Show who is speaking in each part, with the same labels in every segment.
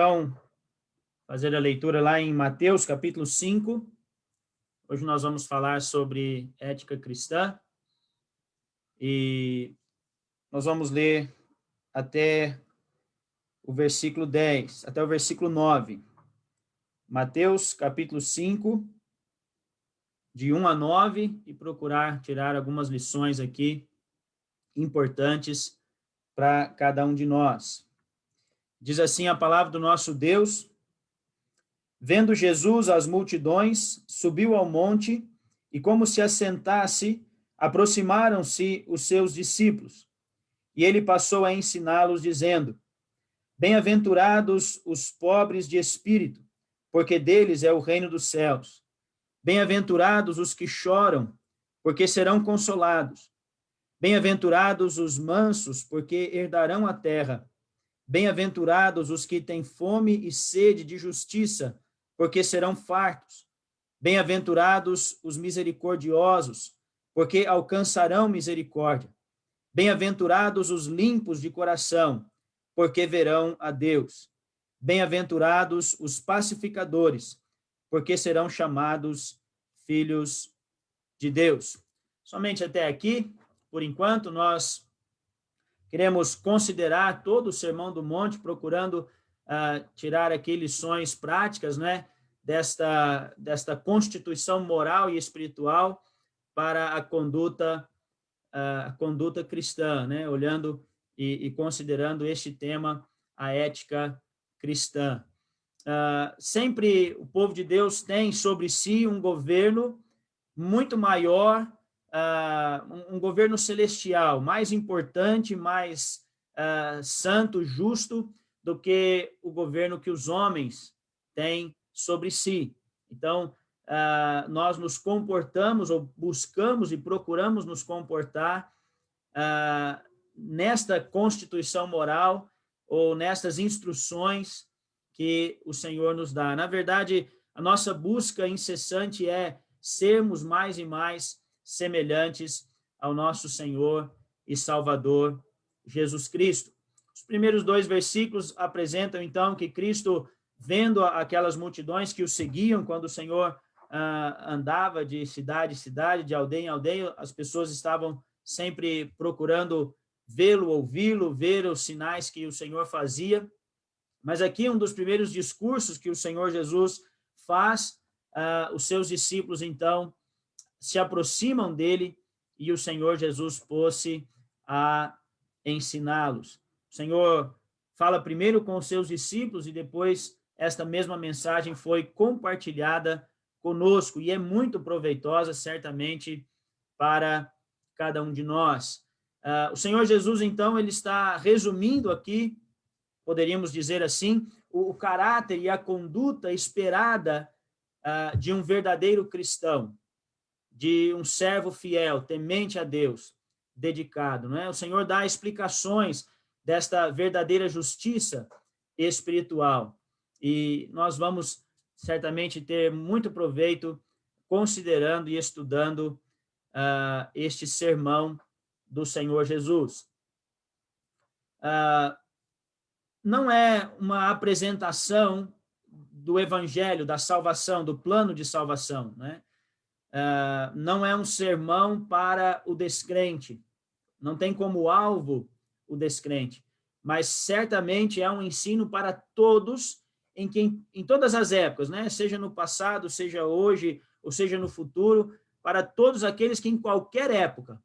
Speaker 1: Então, fazer a leitura lá em Mateus, capítulo 5. Hoje nós vamos falar sobre ética cristã e nós vamos ler até o versículo 10, até o versículo 9. Mateus, capítulo 5, de 1 a 9, e procurar tirar algumas lições aqui importantes para cada um de nós. Diz assim a palavra do nosso Deus: Vendo Jesus as multidões, subiu ao monte, e como se assentasse, aproximaram-se os seus discípulos. E ele passou a ensiná-los, dizendo: Bem-aventurados os pobres de espírito, porque deles é o reino dos céus. Bem-aventurados os que choram, porque serão consolados. Bem-aventurados os mansos, porque herdarão a terra. Bem-aventurados os que têm fome e sede de justiça, porque serão fartos. Bem-aventurados os misericordiosos, porque alcançarão misericórdia. Bem-aventurados os limpos de coração, porque verão a Deus. Bem-aventurados os pacificadores, porque serão chamados filhos de Deus. Somente até aqui, por enquanto, nós queremos considerar todo o Sermão do Monte, procurando tirar aqui lições práticas, né, desta constituição moral e espiritual para a conduta cristã, né, olhando e considerando este tema, a ética cristã. Sempre o povo de Deus tem sobre si um governo muito maior, um governo celestial, mais importante, mais santo, justo, do que o governo que os homens têm sobre si. Então, nós nos comportamos, ou buscamos e procuramos nos comportar nesta constituição moral, ou nestas instruções que o Senhor nos dá. Na verdade, a nossa busca incessante é sermos mais e mais semelhantes ao nosso Senhor e Salvador Jesus Cristo. Os primeiros 2 versículos apresentam, então, que Cristo, vendo aquelas multidões que o seguiam quando o Senhor andava de cidade em cidade, de aldeia em aldeia, as pessoas estavam sempre procurando vê-lo, ouvi-lo, ver os sinais que o Senhor fazia. Mas aqui um dos primeiros discursos que o Senhor Jesus faz, os seus discípulos, então, se aproximam dele e o Senhor Jesus pôs-se a ensiná-los. O Senhor fala primeiro com os seus discípulos e depois esta mesma mensagem foi compartilhada conosco e é muito proveitosa, certamente, para cada um de nós. O Senhor Jesus, então, ele está resumindo aqui, poderíamos dizer assim, o caráter e a conduta esperada de um verdadeiro cristão, de um servo fiel, temente a Deus, dedicado, não é? O Senhor dá explicações desta verdadeira justiça espiritual e nós vamos certamente ter muito proveito considerando e estudando este sermão do Senhor Jesus. Não é uma apresentação do evangelho, da salvação, do plano de salvação, né? Não é um sermão para o descrente, não tem como alvo o descrente, mas certamente é um ensino para todos, em todas as épocas, né? Seja no passado, seja hoje, ou seja no futuro, para todos aqueles que em qualquer época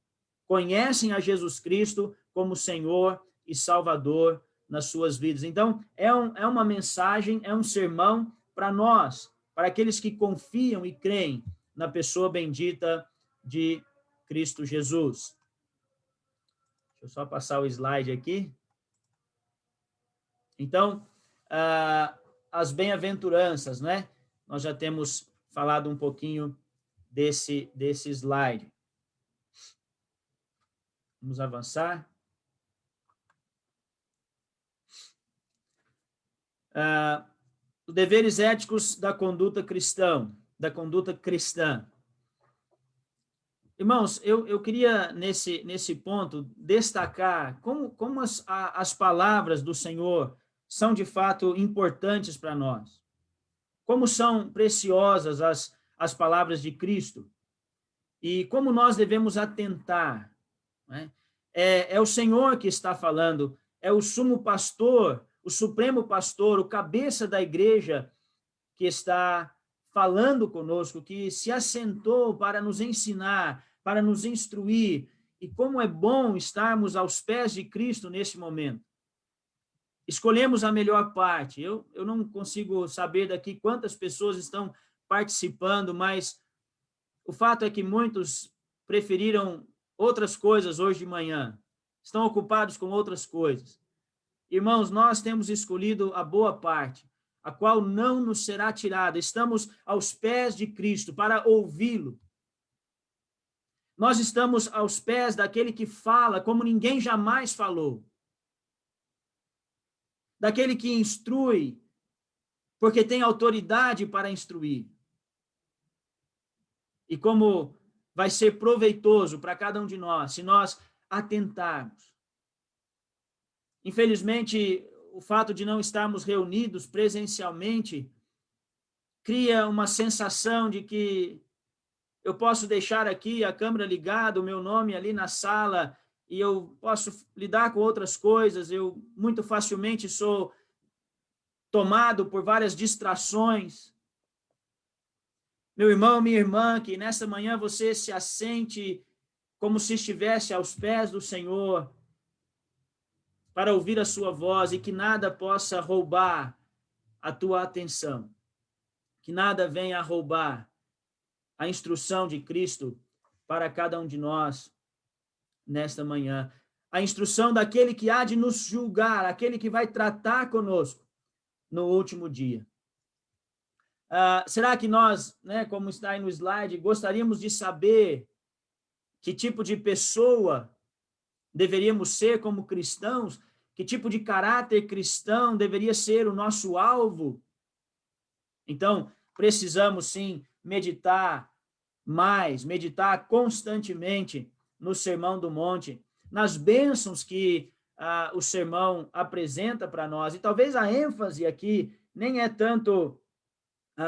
Speaker 1: conhecem a Jesus Cristo como Senhor e Salvador nas suas vidas. Então, é uma mensagem, é um sermão para nós, para aqueles que confiam e creem na pessoa bendita de Cristo Jesus. Deixa eu só passar o slide aqui. Então, as bem-aventuranças, né? Nós já temos falado um pouquinho desse slide. Vamos avançar. Os deveres éticos da conduta cristã. Irmãos, eu queria, nesse ponto, destacar como as palavras do Senhor são de fato importantes para nós. Como são preciosas as palavras de Cristo e como nós devemos atentar, né? É o Senhor que está falando, é o sumo pastor, o supremo pastor, o cabeça da igreja que está falando conosco, que se assentou para nos ensinar, para nos instruir, e como é bom estarmos aos pés de Cristo nesse momento. Escolhemos a melhor parte. Eu não consigo saber daqui quantas pessoas estão participando, mas o fato é que muitos preferiram outras coisas hoje de manhã, estão ocupados com outras coisas. Irmãos, nós temos escolhido a boa parte, a qual não nos será tirada. Estamos aos pés de Cristo para ouvi-lo. Nós estamos aos pés daquele que fala como ninguém jamais falou. Daquele que instrui, porque tem autoridade para instruir. E como vai ser proveitoso para cada um de nós, se nós atentarmos. Infelizmente, o fato de não estarmos reunidos presencialmente cria uma sensação de que eu posso deixar aqui a câmera ligada, o meu nome ali na sala, e eu posso lidar com outras coisas, eu muito facilmente sou tomado por várias distrações. Meu irmão, minha irmã, que nesta manhã você se assente como se estivesse aos pés do Senhor, para ouvir a sua voz e que nada possa roubar a tua atenção, que nada venha a roubar a instrução de Cristo para cada um de nós nesta manhã. A instrução daquele que há de nos julgar, aquele que vai tratar conosco no último dia. Será que nós, né, como está aí no slide, gostaríamos de saber que tipo de pessoa deveríamos ser como cristãos? Que tipo de caráter cristão deveria ser o nosso alvo? Então, precisamos sim meditar mais, meditar constantemente no Sermão do Monte, nas bênçãos que o sermão apresenta para nós. E talvez a ênfase aqui nem é tanto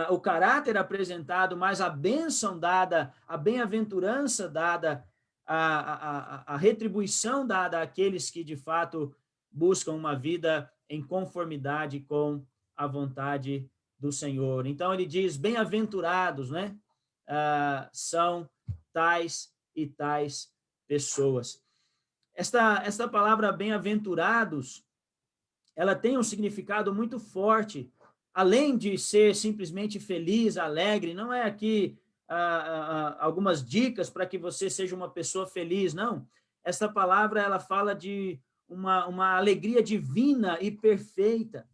Speaker 1: o caráter apresentado, mas a bênção dada, a bem-aventurança dada, a retribuição dada àqueles que de fato buscam uma vida em conformidade com a vontade do Senhor. Então ele diz, bem-aventurados, né? São tais e tais pessoas. Esta palavra bem-aventurados, ela tem um significado muito forte, além de ser simplesmente feliz, alegre, não é aqui algumas dicas para que você seja uma pessoa feliz, não. Esta palavra, ela fala de uma alegria divina e perfeita,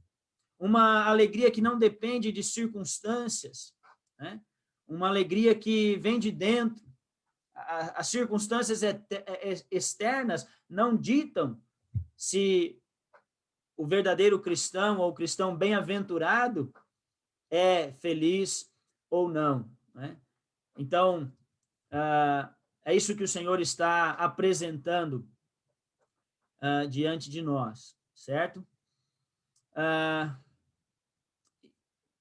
Speaker 1: uma alegria que não depende de circunstâncias, né? Uma alegria que vem de dentro. As circunstâncias externas não ditam se o verdadeiro cristão ou o cristão bem-aventurado é feliz ou não, né? Então, é isso que o Senhor está apresentando diante de nós, certo?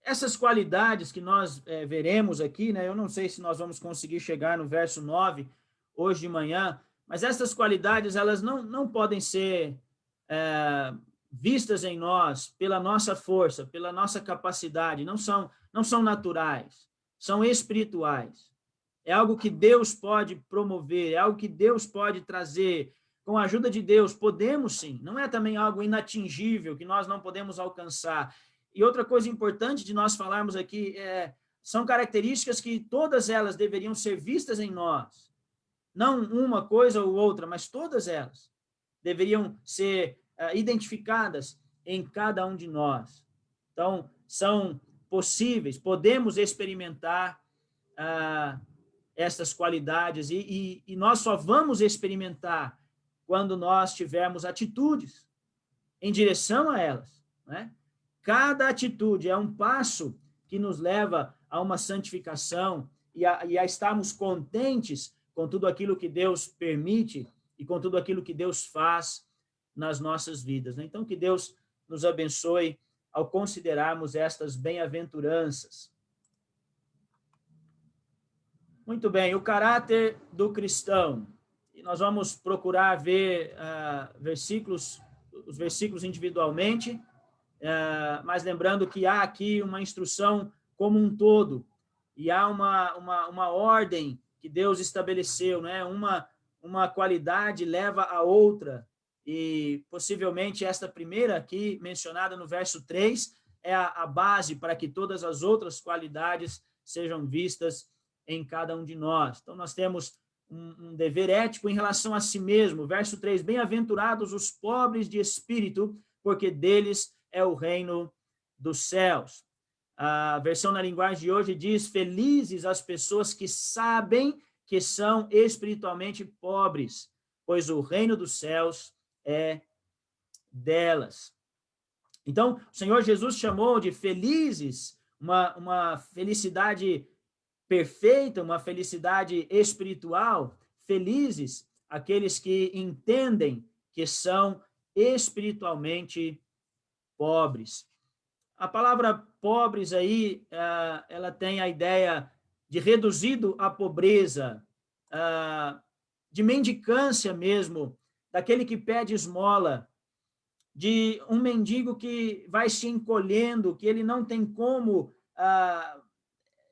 Speaker 1: Essas qualidades que nós veremos aqui, né? Eu não sei se nós vamos conseguir chegar no verso 9 hoje de manhã, mas essas qualidades, elas não podem ser vistas em nós pela nossa força, pela nossa capacidade, não são naturais, são espirituais. É algo que Deus pode promover, é algo que Deus pode trazer. Com a ajuda de Deus, podemos sim, não é também algo inatingível que nós não podemos alcançar. E outra coisa importante de nós falarmos aqui são características que todas elas deveriam ser vistas em nós. Não uma coisa ou outra, mas todas elas deveriam ser identificadas em cada um de nós. Então, são possíveis, podemos experimentar essas qualidades e nós só vamos experimentar quando nós tivermos atitudes em direção a elas, né? Cada atitude é um passo que nos leva a uma santificação e a estarmos contentes com tudo aquilo que Deus permite e com tudo aquilo que Deus faz nas nossas vidas, né? Então, que Deus nos abençoe ao considerarmos estas bem-aventuranças. Muito bem, o caráter do cristão. E nós vamos procurar ver os versículos individualmente, mas lembrando que há aqui uma instrução como um todo, e há uma ordem que Deus estabeleceu, né? Uma qualidade leva a outra, e possivelmente esta primeira aqui, mencionada no verso 3, é a base para que todas as outras qualidades sejam vistas em cada um de nós. Então, nós temos um dever ético em relação a si mesmo. Verso 3, bem-aventurados os pobres de espírito, porque deles é o reino dos céus. A versão na linguagem de hoje diz, felizes as pessoas que sabem que são espiritualmente pobres, pois o reino dos céus é delas. Então, o Senhor Jesus chamou de felizes uma felicidade perfeita, uma felicidade espiritual, felizes aqueles que entendem que são espiritualmente pobres. A palavra pobres aí, ela tem a ideia de reduzido à pobreza, de mendicância mesmo, daquele que pede esmola, de um mendigo que vai se encolhendo, que ele não tem como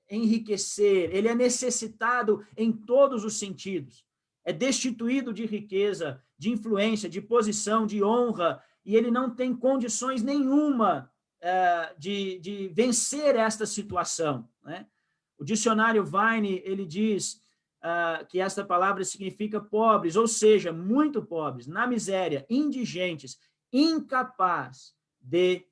Speaker 1: enriquecer, ele é necessitado em todos os sentidos, é destituído de riqueza, de influência, de posição, de honra, e ele não tem condições nenhuma de vencer esta situação, né? O dicionário Vine, ele diz que esta palavra significa pobres, ou seja, muito pobres, na miséria, indigentes, incapaz de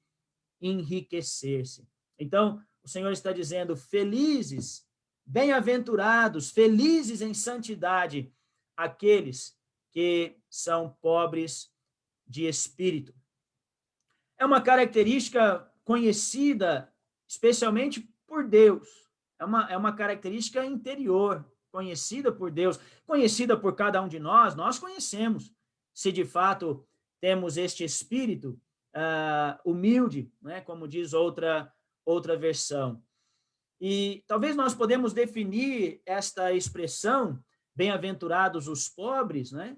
Speaker 1: enriquecer-se. Então, o Senhor está dizendo, felizes, bem-aventurados, felizes em santidade, aqueles que são pobres de espírito. É uma característica conhecida especialmente por Deus, é uma característica interior, conhecida por Deus, conhecida por cada um de nós conhecemos, se de fato temos este espírito humilde, né, como diz outra versão. E talvez nós podemos definir esta expressão, bem-aventurados os pobres, né,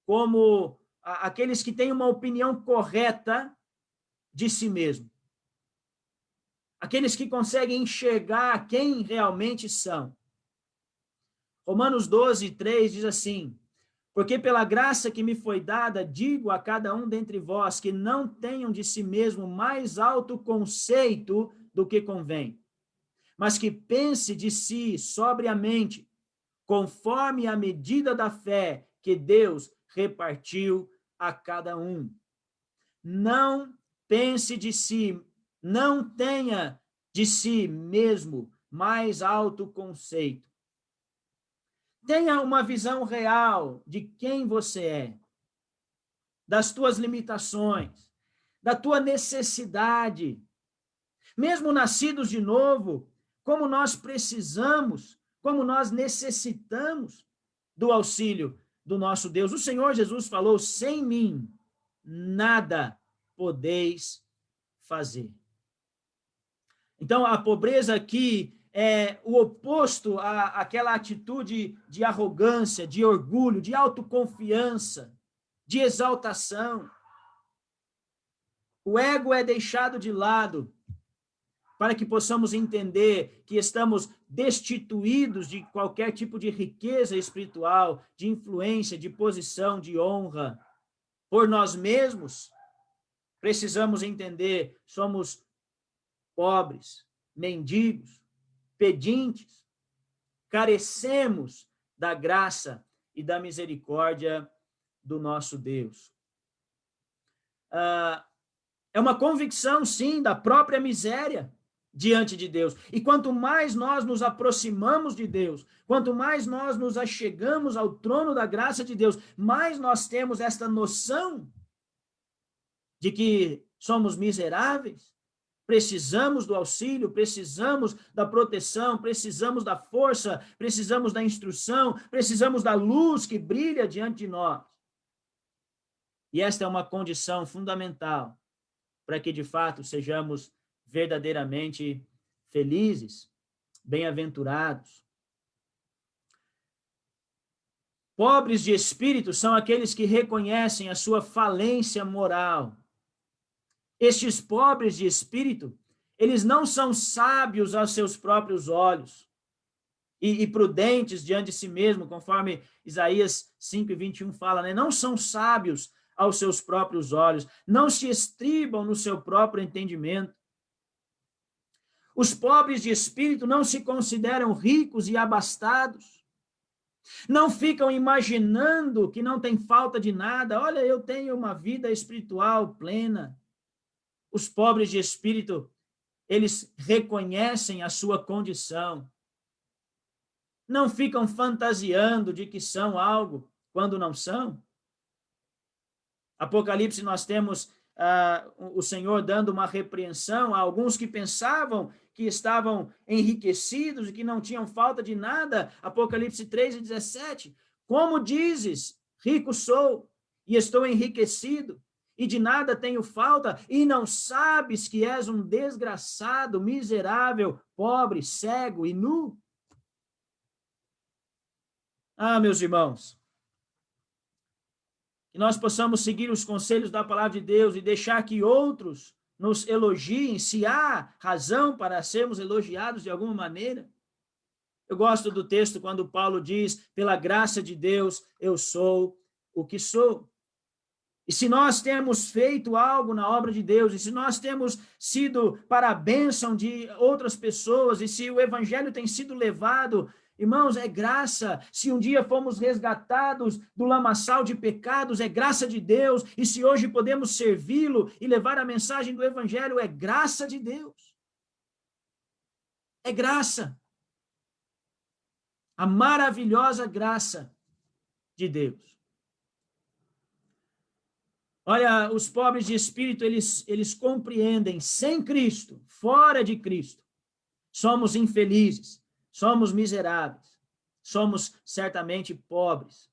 Speaker 1: como aqueles que têm uma opinião correta de si mesmo. Aqueles que conseguem enxergar quem realmente são. Romanos 12, 3 diz assim, porque pela graça que me foi dada, digo a cada um dentre vós que não tenham de si mesmo mais alto conceito do que convém, mas que pense de si sobriamente, conforme a medida da fé que Deus repartiu a cada um. Não pense de si, não tenha de si mesmo mais alto conceito. Tenha uma visão real de quem você é, das tuas limitações, da tua necessidade. Mesmo nascidos de novo, como nós precisamos, como nós necessitamos do auxílio do nosso Deus. O Senhor Jesus falou, sem mim, nada podeis fazer. Então, a pobreza aqui é o oposto àquela atitude de arrogância, de orgulho, de autoconfiança, de exaltação. O ego é deixado de lado para que possamos entender que estamos destituídos de qualquer tipo de riqueza espiritual, de influência, de posição, de honra. Por nós mesmos, precisamos entender, somos pobres, mendigos, pedintes, carecemos da graça e da misericórdia do nosso Deus. É uma convicção, sim, da própria miséria diante de Deus. E quanto mais nós nos aproximamos de Deus, quanto mais nós nos achegamos ao trono da graça de Deus, mais nós temos esta noção de que somos miseráveis, precisamos do auxílio, precisamos da proteção, precisamos da força, precisamos da instrução, precisamos da luz que brilha diante de nós. E esta é uma condição fundamental para que de fato sejamos verdadeiramente felizes, bem-aventurados. Pobres de espírito são aqueles que reconhecem a sua falência moral. Estes pobres de espírito, eles não são sábios aos seus próprios olhos e prudentes diante de si mesmo, conforme Isaías 5:21 fala, né? Não são sábios aos seus próprios olhos, não se estribam no seu próprio entendimento. Os pobres de espírito não se consideram ricos e abastados, não ficam imaginando que não tem falta de nada. Olha, eu tenho uma vida espiritual plena. Os pobres de espírito, eles reconhecem a sua condição. Não ficam fantasiando de que são algo quando não são. Apocalipse, nós temos o Senhor dando uma repreensão a alguns que pensavam que estavam enriquecidos e que não tinham falta de nada. Apocalipse 3:17. Como dizes, rico sou e estou enriquecido, e de nada tenho falta, e não sabes que és um desgraçado, miserável, pobre, cego e nu? Ah, meus irmãos, que nós possamos seguir os conselhos da palavra de Deus e deixar que outros nos elogiem, se há razão para sermos elogiados de alguma maneira. Eu gosto do texto quando Paulo diz, pela graça de Deus, eu sou o que sou. E se nós temos feito algo na obra de Deus, e se nós temos sido para a bênção de outras pessoas, e se o evangelho tem sido levado, irmãos, é graça. Se um dia fomos resgatados do lamaçal de pecados, é graça de Deus. E se hoje podemos servi-lo e levar a mensagem do evangelho, é graça de Deus. É graça. A maravilhosa graça de Deus. Olha, os pobres de espírito, eles compreendem, sem Cristo, fora de Cristo, somos infelizes, somos miseráveis, somos certamente pobres.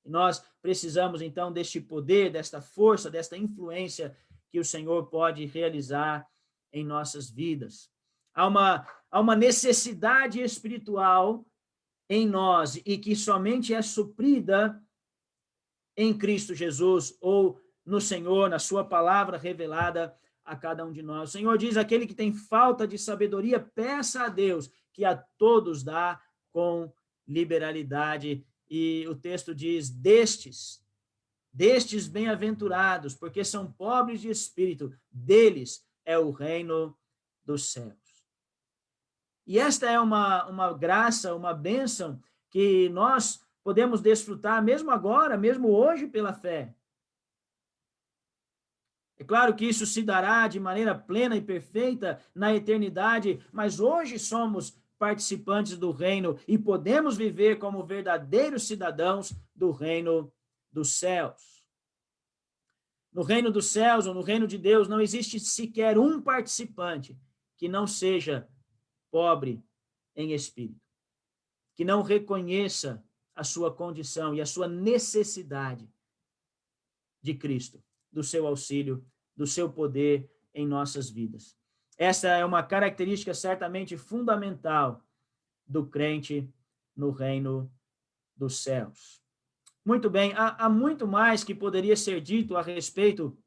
Speaker 1: E nós precisamos, então, deste poder, desta força, desta influência que o Senhor pode realizar em nossas vidas. Há uma necessidade espiritual em nós e que somente é suprida em Cristo Jesus ou no Senhor, na sua palavra revelada a cada um de nós. O Senhor diz, aquele que tem falta de sabedoria, peça a Deus, que a todos dá com liberalidade. E o texto diz, destes bem-aventurados, porque são pobres de espírito, deles é o reino dos céus. E esta é uma graça, uma bênção que nós podemos desfrutar mesmo agora, mesmo hoje pela fé. É claro que isso se dará de maneira plena e perfeita na eternidade, mas hoje somos participantes do reino e podemos viver como verdadeiros cidadãos do reino dos céus. No reino dos céus, ou no reino de Deus, não existe sequer um participante que não seja pobre em espírito, que não reconheça a sua condição e a sua necessidade de Cristo, do seu auxílio, do seu poder em nossas vidas. Essa é uma característica certamente fundamental do crente no reino dos céus. Muito bem, há muito mais que poderia ser dito a respeito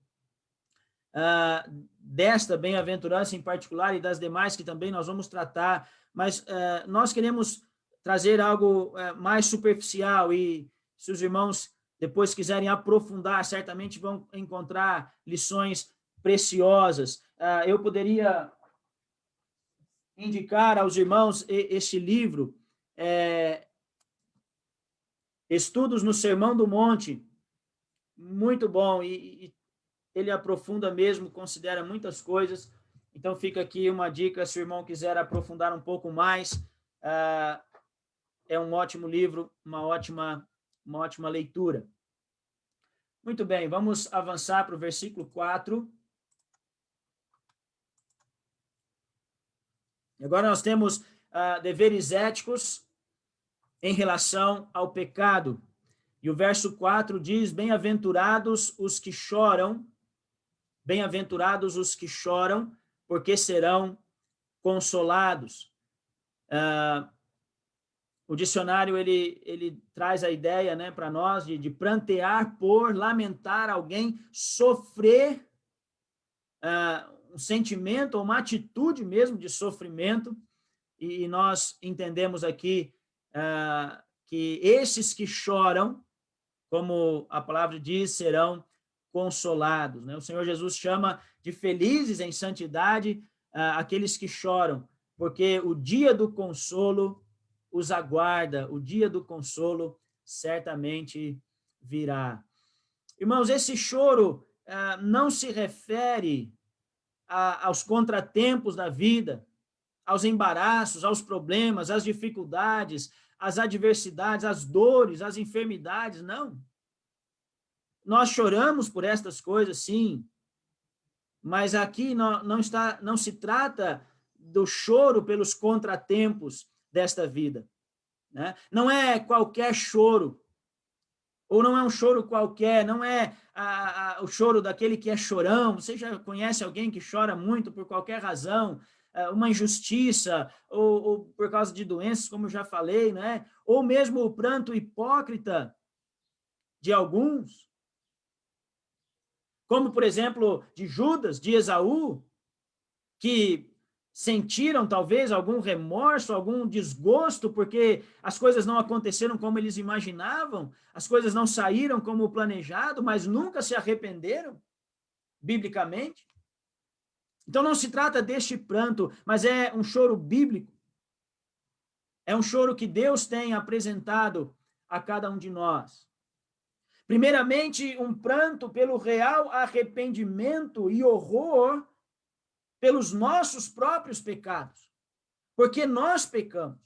Speaker 1: desta bem-aventurança em particular e das demais que também nós vamos tratar, mas nós queremos trazer algo mais superficial e se os irmãos depois quiserem aprofundar, certamente vão encontrar lições preciosas. Eu poderia indicar aos irmãos este livro, Estudos no Sermão do Monte, muito bom, e ele aprofunda mesmo, considera muitas coisas, então fica aqui uma dica, se o irmão quiser aprofundar um pouco mais, é um ótimo livro, uma ótima leitura. Muito bem, vamos avançar para o versículo 4. Agora nós temos deveres éticos em relação ao pecado. E o verso 4 diz, bem-aventurados os que choram, Bem-aventurados os que choram, porque serão consolados. O dicionário, ele traz a ideia, né, para nós de prantear por, lamentar alguém, sofrer um sentimento ou uma atitude mesmo de sofrimento, e nós entendemos aqui que esses que choram, como a palavra diz, serão consolados, né? O Senhor Jesus chama de felizes em santidade aqueles que choram, porque o dia do consolo os aguarda, o dia do consolo certamente virá. Irmãos, esse choro não se refere aos contratempos da vida, aos embaraços, aos problemas, às dificuldades, às adversidades, às dores, às enfermidades, não. Nós choramos por estas coisas, sim, mas aqui não se trata do choro pelos contratempos desta vida, né? Não é qualquer choro, ou não é um choro qualquer, não é o choro daquele que é chorão. Você já conhece alguém que chora muito por qualquer razão, uma injustiça, ou por causa de doenças, como eu já falei, né? Ou mesmo o pranto hipócrita de alguns, como, por exemplo, de Judas, de Esaú, que sentiram talvez algum remorso, algum desgosto, porque as coisas não aconteceram como eles imaginavam, as coisas não saíram como planejado, mas nunca se arrependeram, biblicamente. Então não se trata deste pranto, mas é um choro bíblico. É um choro que Deus tem apresentado a cada um de nós. Primeiramente, um pranto pelo real arrependimento e horror pelos nossos próprios pecados, porque nós pecamos.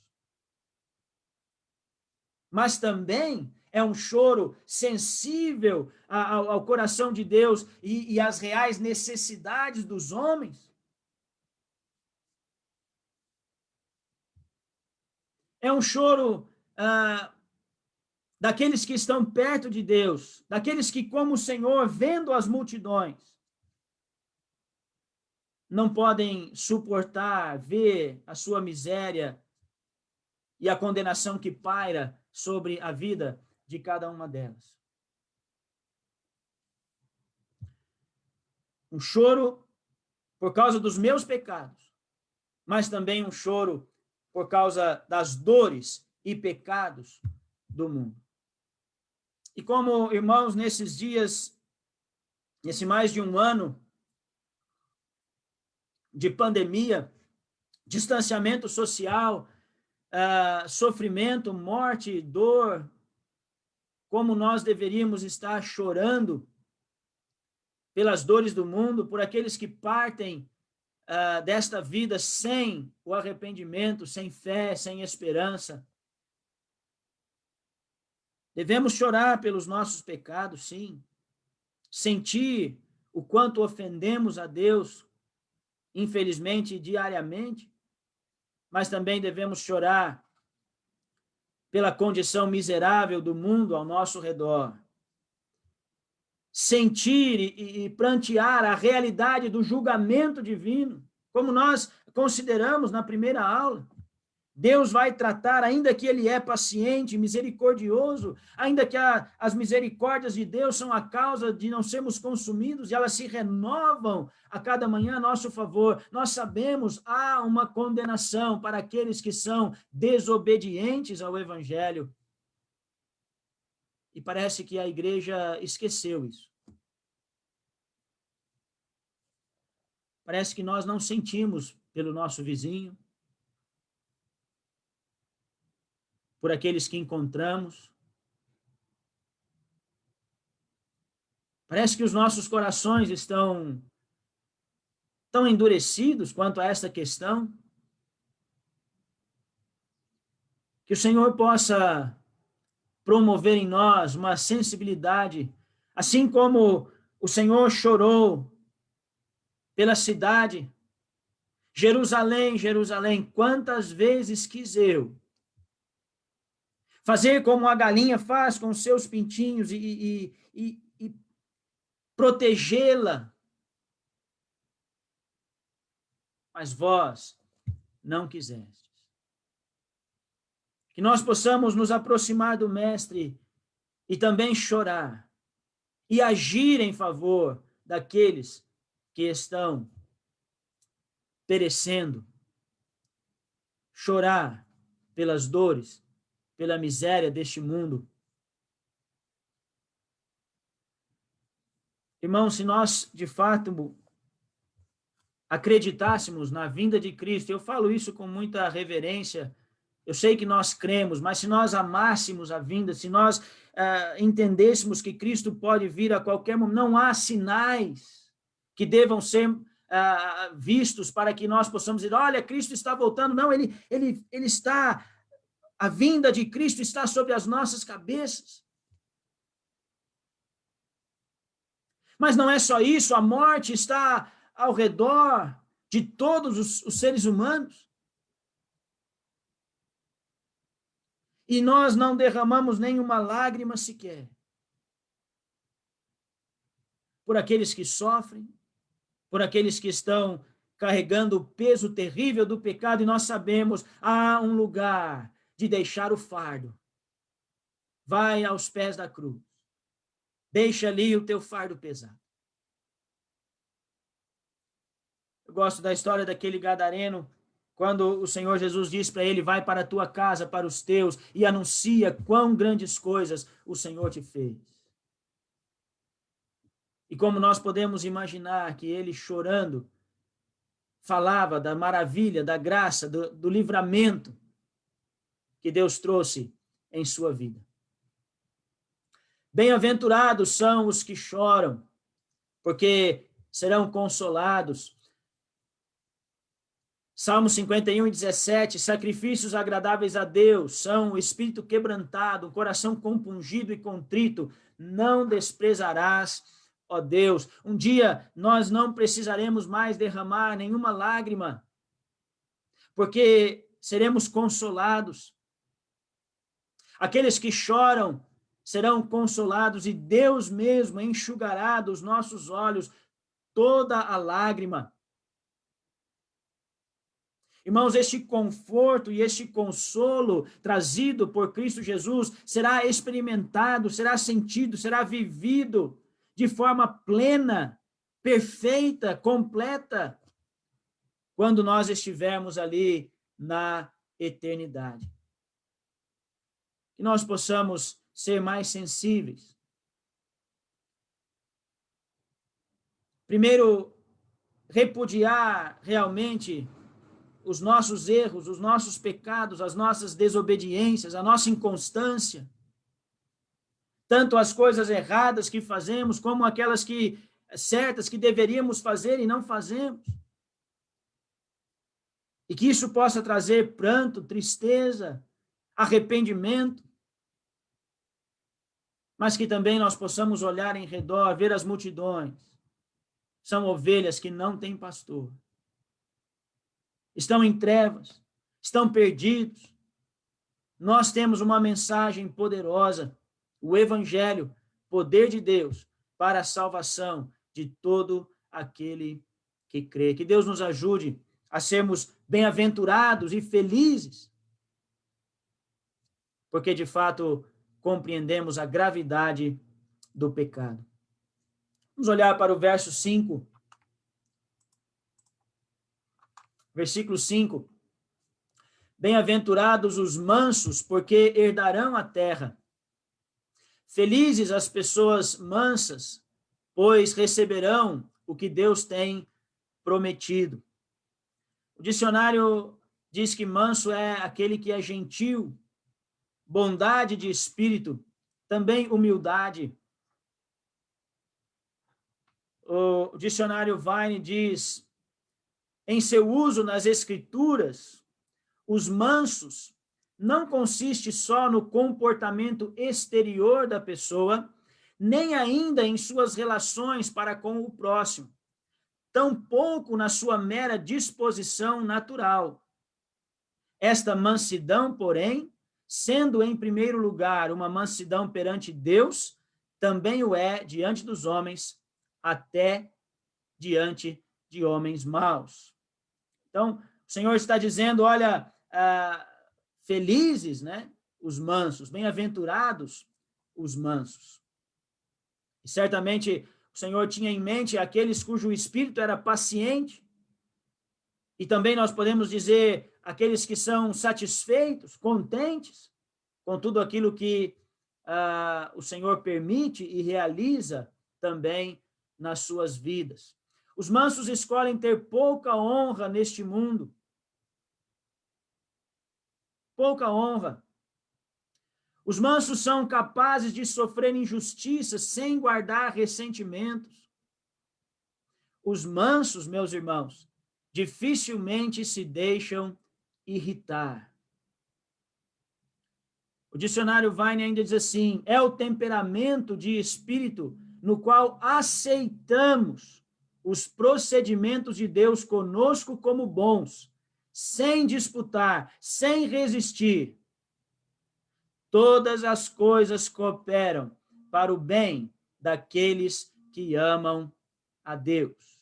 Speaker 1: Mas também é um choro sensível ao coração de Deus e às reais necessidades dos homens. É um choro daqueles que estão perto de Deus, daqueles que, como o Senhor, vendo as multidões, não podem suportar, ver a sua miséria e a condenação que paira sobre a vida de cada uma delas. Um choro por causa dos meus pecados, mas também um choro por causa das dores e pecados do mundo. E como, irmãos, nesses dias, nesse mais de um ano de pandemia, distanciamento social, sofrimento, morte, dor, como nós deveríamos estar chorando pelas dores do mundo, por aqueles que partem desta vida sem o arrependimento, sem fé, sem esperança. Devemos chorar pelos nossos pecados, sim. Sentir o quanto ofendemos a Deus, infelizmente, diariamente, mas também devemos chorar pela condição miserável do mundo ao nosso redor. Sentir e prantear a realidade do julgamento divino, como nós consideramos na primeira aula. Deus vai tratar, ainda que ele é paciente, misericordioso, ainda que as misericórdias de Deus são a causa de não sermos consumidos, e elas se renovam a cada manhã a nosso favor. Nós sabemos, há uma condenação para aqueles que são desobedientes ao Evangelho. E parece que a igreja esqueceu isso. Parece que nós não sentimos pelo nosso vizinho, por aqueles que encontramos. Parece que os nossos corações estão tão endurecidos quanto a essa questão. Que o Senhor possa promover em nós uma sensibilidade, assim como o Senhor chorou pela cidade. Jerusalém, Jerusalém, quantas vezes quis eu fazer como a galinha faz com os seus pintinhos e protegê-la mas vós não quisestes. Que nós possamos nos aproximar do Mestre e também chorar e agir em favor daqueles que estão perecendo. Chorar pelas dores, pela miséria deste mundo. Irmãos, se nós, de fato, acreditássemos na vinda de Cristo, eu falo isso com muita reverência, eu sei que nós cremos, mas se nós amássemos a vinda, se nós entendêssemos que Cristo pode vir a qualquer momento, não há sinais que devam ser vistos para que nós possamos dizer, olha, Cristo está voltando. Não, ele está, a vinda de Cristo está sobre as nossas cabeças. Mas não é só isso, a morte está ao redor de todos os seres humanos. E nós não derramamos nenhuma lágrima sequer por aqueles que sofrem, por aqueles que estão carregando o peso terrível do pecado, e nós sabemos, há um lugar de deixar o fardo. Vai aos pés da cruz. Deixa ali o teu fardo pesado. Eu gosto da história daquele gadareno, quando o Senhor Jesus diz para ele, vai para a tua casa, para os teus, e anuncia quão grandes coisas o Senhor te fez. E como nós podemos imaginar que ele, chorando, falava da maravilha, da graça, do livramento que Deus trouxe em sua vida. Bem-aventurados são os que choram, porque serão consolados. Salmo 51:17, sacrifícios agradáveis a Deus são o espírito quebrantado, o coração compungido e contrito, não desprezarás, ó Deus. Um dia nós não precisaremos mais derramar nenhuma lágrima, porque seremos consolados. Aqueles que choram serão consolados e Deus mesmo enxugará dos nossos olhos toda a lágrima. Irmãos, este conforto e este consolo trazido por Cristo Jesus será experimentado, será sentido, será vivido de forma plena, perfeita, completa, quando nós estivermos ali na eternidade. Que nós possamos ser mais sensíveis. Primeiro, repudiar realmente os nossos erros, os nossos pecados, as nossas desobediências, a nossa inconstância, tanto as coisas erradas que fazemos, como aquelas certas que deveríamos fazer e não fazemos. E que isso possa trazer pranto, tristeza, arrependimento, mas que também nós possamos olhar em redor, ver as multidões. São ovelhas que não têm pastor. Estão em trevas, estão perdidos. Nós temos uma mensagem poderosa, o Evangelho, poder de Deus para a salvação de todo aquele que crê. Que Deus nos ajude a sermos bem-aventurados e felizes, porque de fato compreendemos a gravidade do pecado. Vamos olhar para o verso 5. Versículo 5. Bem-aventurados os mansos, porque herdarão a terra. Felizes as pessoas mansas, pois receberão o que Deus tem prometido. O dicionário diz que manso é aquele que é gentil, bondade de espírito, também humildade. O dicionário Vine diz, em seu uso nas escrituras, os mansos não consiste só no comportamento exterior da pessoa, nem ainda em suas relações para com o próximo, tampouco na sua mera disposição natural. Esta mansidão, porém, sendo em primeiro lugar uma mansidão perante Deus, também o é diante dos homens, até diante de homens maus. Então, o Senhor está dizendo, olha, felizes, né, os mansos, bem-aventurados os mansos. E certamente o Senhor tinha em mente aqueles cujo espírito era paciente, e também nós podemos dizer aqueles que são satisfeitos, contentes com tudo aquilo que o Senhor permite e realiza também nas suas vidas. Os mansos escolhem ter pouca honra neste mundo. Pouca honra. Os mansos são capazes de sofrer injustiças sem guardar ressentimentos. Os mansos, meus irmãos, dificilmente se deixam irritar. O dicionário Vine ainda diz assim, é o temperamento de espírito no qual aceitamos os procedimentos de Deus conosco como bons, sem disputar, sem resistir. Todas as coisas cooperam para o bem daqueles que amam a Deus.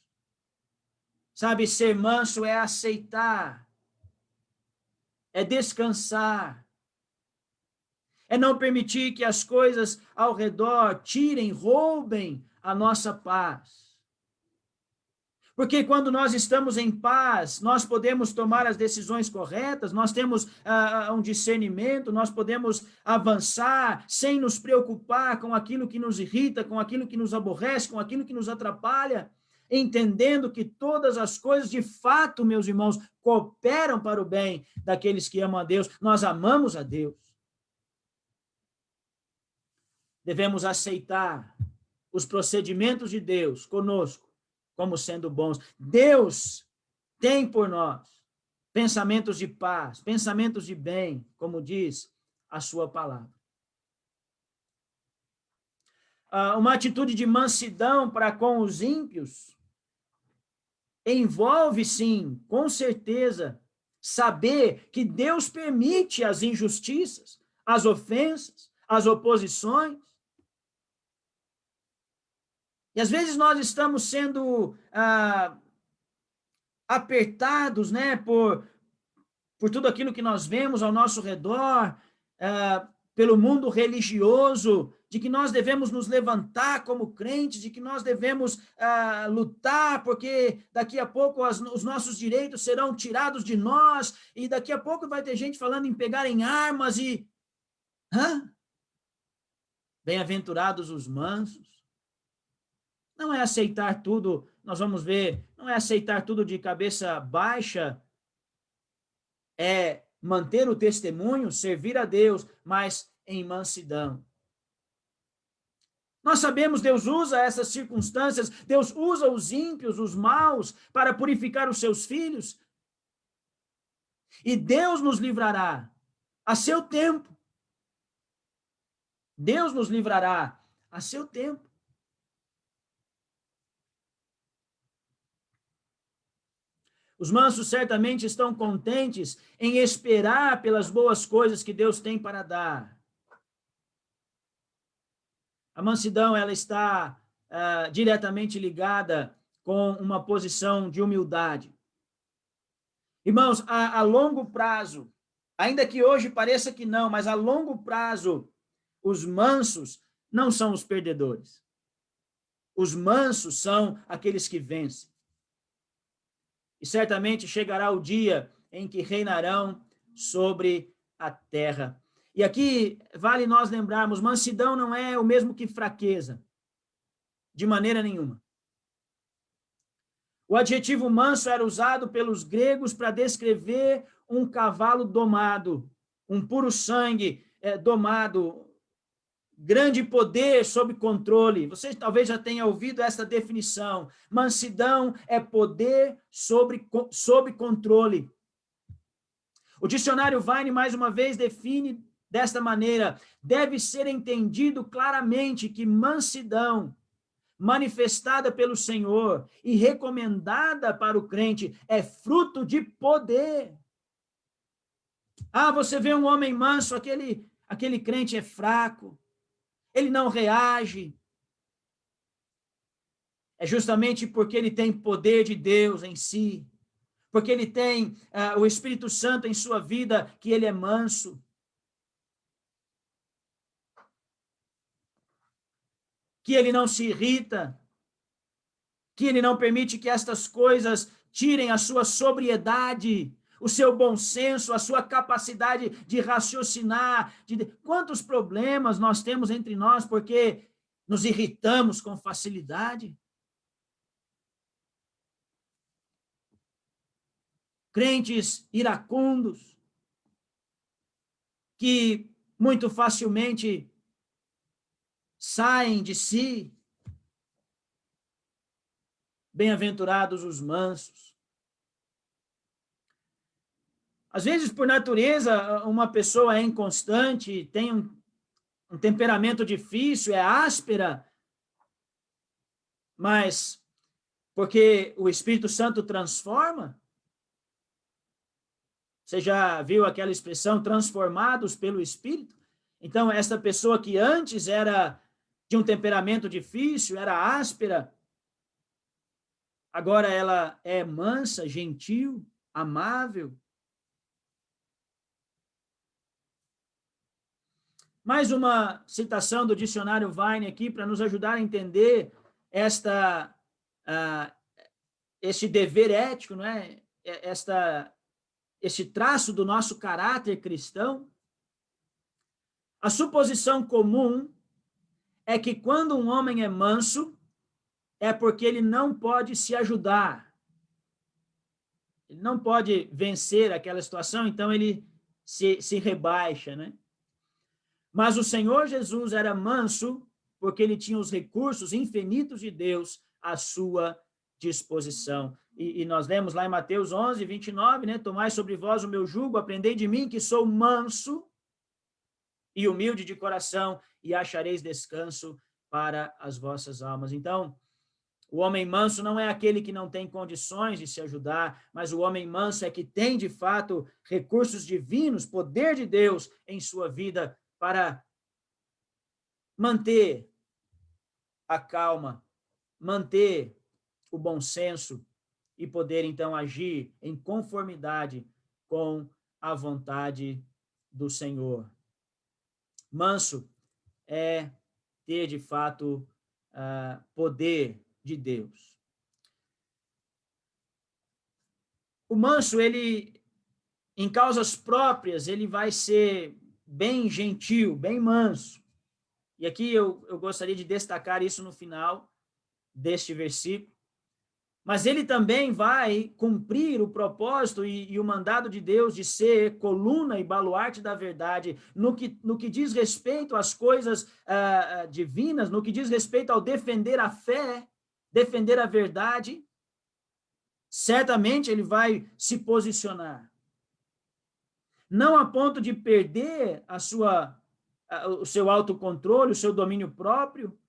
Speaker 1: Sabe, ser manso é aceitar, é descansar, é não permitir que as coisas ao redor tirem, roubem a nossa paz. Porque quando nós estamos em paz, nós podemos tomar as decisões corretas, nós temos um discernimento, nós podemos avançar sem nos preocupar com aquilo que nos irrita, com aquilo que nos aborrece, com aquilo que nos atrapalha, entendendo que todas as coisas, de fato, meus irmãos, cooperam para o bem daqueles que amam a Deus. Nós amamos a Deus. Devemos aceitar os procedimentos de Deus conosco como sendo bons. Deus tem por nós pensamentos de paz, pensamentos de bem, como diz a sua palavra. Uma atitude de mansidão para com os ímpios envolve, sim, com certeza, saber que Deus permite as injustiças, as ofensas, as oposições. E às vezes nós estamos sendo apertados, né, por tudo aquilo que nós vemos ao nosso redor, pelo mundo religioso, de que nós devemos nos levantar como crentes, de que nós devemos lutar, porque daqui a pouco os nossos direitos serão tirados de nós, e daqui a pouco vai ter gente falando em pegarem armas e... Bem-aventurados os mansos. Não é aceitar tudo, nós vamos ver, não é aceitar tudo de cabeça baixa, é manter o testemunho, servir a Deus, mas em mansidão. Nós sabemos, Deus usa essas circunstâncias, Deus usa os ímpios, os maus, para purificar os seus filhos. E Deus nos livrará a seu tempo. Deus nos livrará a seu tempo. Os mansos certamente estão contentes em esperar pelas boas coisas que Deus tem para dar. A mansidão, ela está diretamente ligada com uma posição de humildade. Irmãos, a longo prazo, ainda que hoje pareça que não, mas a longo prazo, os mansos não são os perdedores. Os mansos são aqueles que vencem. E certamente chegará o dia em que reinarão sobre a terra. E aqui vale nós lembrarmos, mansidão não é o mesmo que fraqueza, de maneira nenhuma. O adjetivo manso era usado pelos gregos para descrever um cavalo domado, um puro sangue domado, grande poder sob controle. Você talvez já tenha ouvido essa definição. Mansidão é poder sob controle. O dicionário Vine, mais uma vez, define desta maneira: deve ser entendido claramente que mansidão, manifestada pelo Senhor e recomendada para o crente, é fruto de poder. Você vê um homem manso, aquele crente é fraco, ele não reage. É justamente porque ele tem poder de Deus em si, porque ele tem o Espírito Santo em sua vida, que ele é manso. Que ele não se irrita, que ele não permite que estas coisas tirem a sua sobriedade, o seu bom senso, a sua capacidade de raciocinar. Quantos problemas nós temos entre nós porque nos irritamos com facilidade? Crentes iracundos, que muito facilmente saem de si. Bem-aventurados os mansos. Às vezes, por natureza, uma pessoa é inconstante, tem um temperamento difícil, é áspera, mas porque o Espírito Santo transforma. Você já viu aquela expressão, transformados pelo Espírito? Então, essa pessoa que antes era de um temperamento difícil, era áspera, agora ela é mansa, gentil, amável. Mais uma citação do dicionário Vine aqui para nos ajudar a entender este dever ético, não é? Este traço do nosso caráter cristão. A suposição comum é que quando um homem é manso, é porque ele não pode se ajudar. Ele não pode vencer aquela situação, então ele se rebaixa, né? Mas o Senhor Jesus era manso porque ele tinha os recursos infinitos de Deus à sua disposição. E nós lemos lá em Mateus 11, 29, né? Tomai sobre vós o meu jugo, aprendei de mim que sou manso e humilde de coração, e achareis descanso para as vossas almas. Então, o homem manso não é aquele que não tem condições de se ajudar, mas o homem manso é que tem, de fato, recursos divinos, poder de Deus em sua vida para manter a calma, manter o bom senso e poder, então, agir em conformidade com a vontade do Senhor. Manso é ter, de fato, poder de Deus. O manso, ele, em causas próprias, ele vai ser bem gentil, bem manso. E aqui eu gostaria de destacar isso no final deste versículo. Mas ele também vai cumprir o propósito e o mandado de Deus de ser coluna e baluarte da verdade no que diz respeito às coisas divinas, no que diz respeito ao defender a fé, defender a verdade. Certamente ele vai se posicionar. Não a ponto de perder o seu autocontrole, o seu domínio próprio,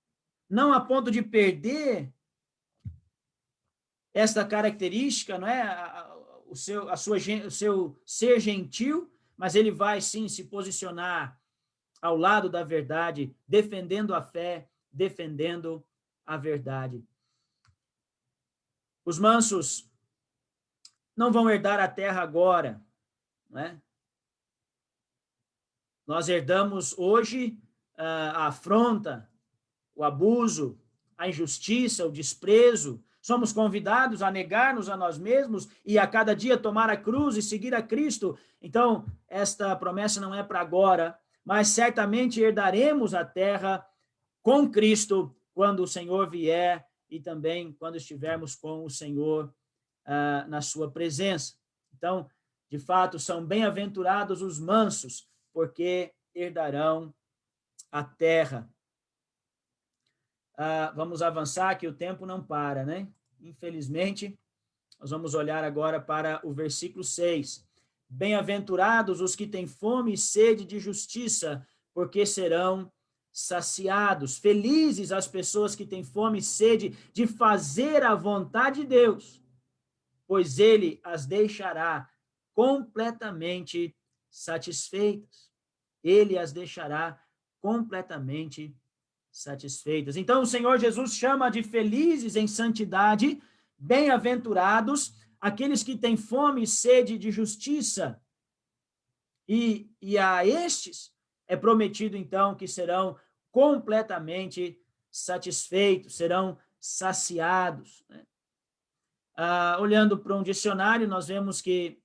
Speaker 1: não a ponto de perder esta característica, não é? O seu ser gentil, mas ele vai sim se posicionar ao lado da verdade, defendendo a fé, defendendo a verdade. Os mansos não vão herdar a terra agora, não é? Nós herdamos hoje a afronta, o abuso, a injustiça, o desprezo. Somos convidados a negar-nos a nós mesmos e a cada dia tomar a cruz e seguir a Cristo. Então, esta promessa não é para agora, mas certamente herdaremos a terra com Cristo quando o Senhor vier e também quando estivermos com o Senhor na sua presença. Então, de fato, são bem-aventurados os mansos, porque herdarão a terra. Vamos avançar, que o tempo não para, né? Infelizmente, nós vamos olhar agora para o versículo 6. Bem-aventurados os que têm fome e sede de justiça, porque serão saciados. Felizes as pessoas que têm fome e sede de fazer a vontade de Deus, pois ele as deixará completamente satisfeitas. Ele as deixará completamente satisfeitas. Então, o Senhor Jesus chama de felizes em santidade, bem-aventurados, aqueles que têm fome e sede de justiça, e a estes é prometido, então, que serão completamente satisfeitos, serão saciados, né? Olhando para um dicionário, nós vemos que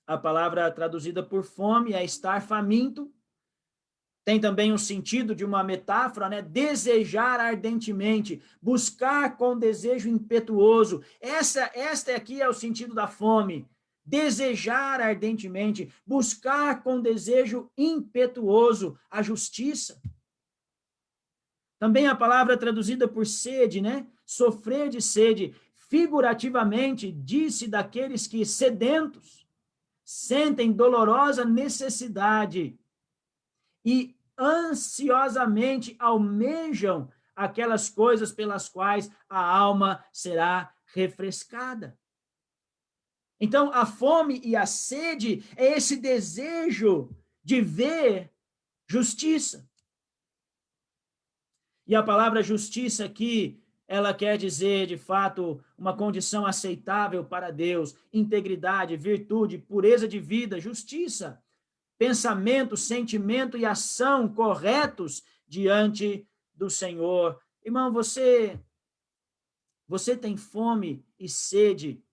Speaker 1: a palavra traduzida por fome é estar faminto. Tem também um sentido de uma metáfora, né? Desejar ardentemente, buscar com desejo impetuoso. Esta aqui é o sentido da fome. Desejar ardentemente, buscar com desejo impetuoso a justiça. Também a palavra traduzida por sede, né? Sofrer de sede, figurativamente, disse daqueles que, sedentos, sentem dolorosa necessidade e ansiosamente almejam aquelas coisas pelas quais a alma será refrescada. Então, a fome e a sede é esse desejo de ver justiça. E a palavra justiça aqui, ela quer dizer, de fato, uma condição aceitável para Deus, integridade, virtude, pureza de vida, justiça, pensamento, sentimento e ação corretos diante do Senhor. Irmão, você tem fome e sede